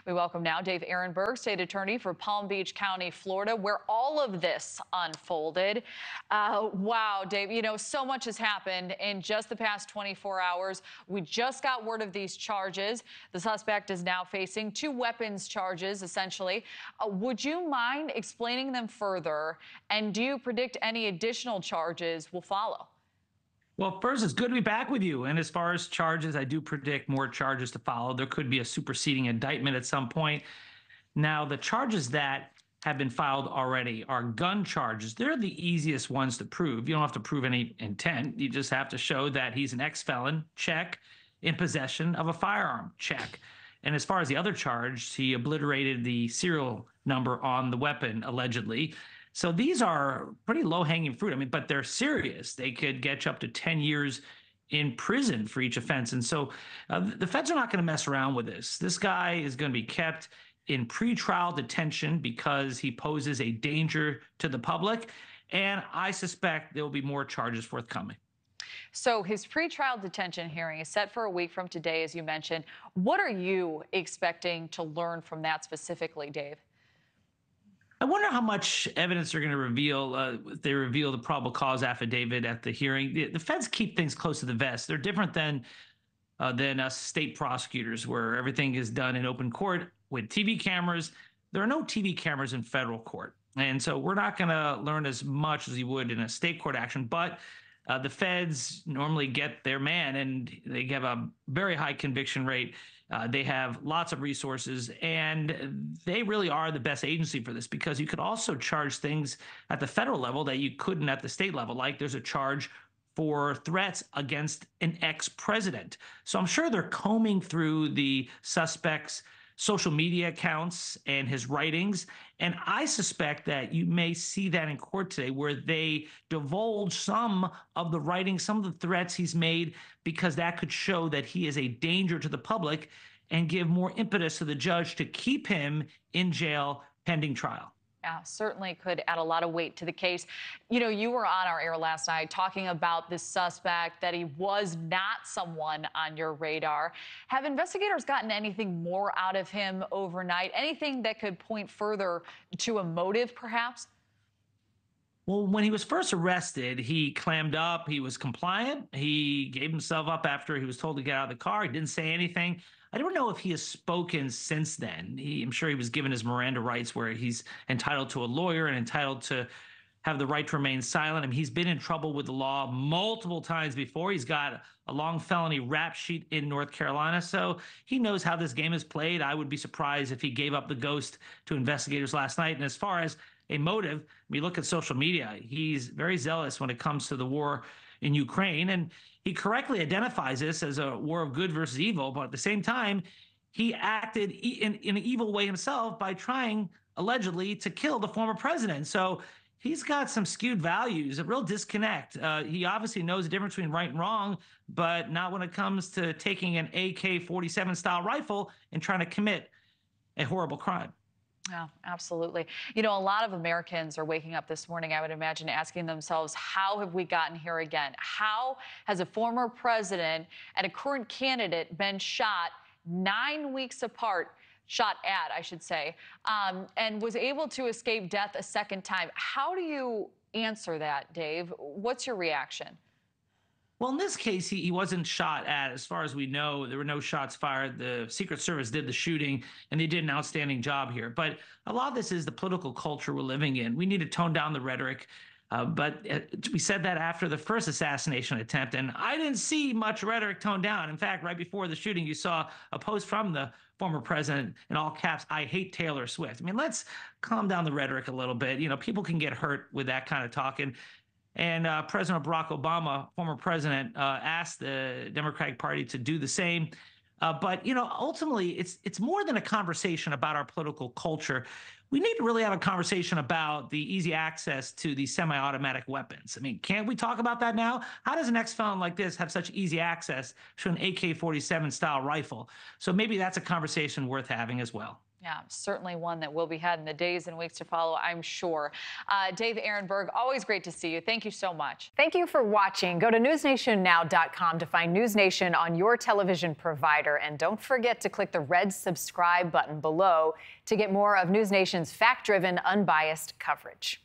We welcome now Dave Aronberg, state attorney for Palm Beach County, Florida, where all of this unfolded. Wow, Dave, so much has happened in just the past 24 hours. We just got word of these charges. The suspect is now facing 2 weapons charges, essentially. Would you mind explaining them further? And do you predict any additional charges will follow? Well, first, it's good to be back with you. And as far as charges, I do predict more charges to follow. There could be a superseding indictment at some point. Now, the charges that have been filed already are gun charges. They're the easiest ones to prove. You don't have to prove any intent. You just have to show that he's an ex-felon, check, in possession of a firearm, check. And as far as the other charge, he obliterated the serial number on the weapon, allegedly. So these are pretty low-hanging fruit. I mean, but they're serious. They could get you up to 10 years in prison for each offense. And so the feds are not going to mess around with this. This guy is going to be kept in pretrial detention because he poses a danger to the public. And I suspect there will be more charges forthcoming. So his pretrial detention hearing is set for a week from today, as you mentioned. What are you expecting to learn from that specifically, Dave? I wonder how much evidence they're going to reveal if they reveal the probable cause affidavit at the hearing. The feds keep things close to the vest. They're different than us state prosecutors, where everything is done in open court with TV cameras. There are no TV cameras in federal court. And so we're not going to learn as much as you would in a state court action. But the feds normally get their man, and they have a very high conviction rate. They have lots of resources, and they really are the best agency for this, because you could also charge things at the federal level that you couldn't at the state level. Like there's a charge for threats against an ex-president. So I'm sure they're combing through the suspect's social media accounts and his writings. And I suspect that you may see that in court today, where they divulge some of the writings, some of the threats he's made, because that could show that he is a danger to the public and give more impetus to the judge to keep him in jail pending trial. Yeah, certainly could add a lot of weight to the case. You were on our air last night talking about this suspect, that he was not someone on your radar. Have investigators gotten anything more out of him overnight? Anything that could point further to a motive, perhaps? Well, when he was first arrested, he clammed up. He was compliant. He gave himself up after he was told to get out of the car. He didn't say anything. I don't know if he has spoken since then. I'm sure he was given his Miranda rights, where he's entitled to a lawyer and entitled to have the right to remain silent. I mean, he's been in trouble with the law multiple times before. He's got a long felony rap sheet in North Carolina, so he knows how this game is played. I would be surprised if he gave up the ghost to investigators last night. And as far as a motive, we look at social media. He's very zealous when it comes to the war in Ukraine, and he correctly identifies this as a war of good versus evil. But at the same time, he acted in an evil way himself by trying, allegedly, to kill the former president. So he's got some skewed values, a real disconnect. He obviously knows the difference between right and wrong, but not when it comes to taking an AK-47 style rifle and trying to commit a horrible crime. Yeah, absolutely. A lot of Americans are waking up this morning, I would imagine, asking themselves, how have we gotten here again? How has a former president and a current candidate been shot 9 weeks apart, shot at, I should say, and was able to escape death a second time? How do you answer that, Dave? What's your reaction? Well, in this case, he wasn't shot at. As far as we know, there were no shots fired. The Secret Service did the shooting, and they did an outstanding job here. But a lot of this is the political culture we're living in. We need to tone down the rhetoric. But we said that after the first assassination attempt, and I didn't see much rhetoric toned down. In fact, right before the shooting, you saw a post from the former president in all caps, "I hate Taylor Swift." I mean, let's calm down the rhetoric a little bit. People can get hurt with that kind of talking. And President Barack Obama, former president, asked the Democratic Party to do the same. But ultimately, it's more than a conversation about our political culture. We need to really have a conversation about the easy access to these semi-automatic weapons. I mean, can't we talk about that now? How does an ex-felon like this have such easy access to an AK-47 style rifle? So maybe that's a conversation worth having as well. Yeah, certainly one that will be had in the days and weeks to follow, I'm sure. Dave Aronberg, always great to see you. Thank you so much. Thank you for watching. Go to newsnationnow.com to find News Nation on your television provider. And don't forget to click the red subscribe button below to get more of News Nation's fact-driven, unbiased coverage.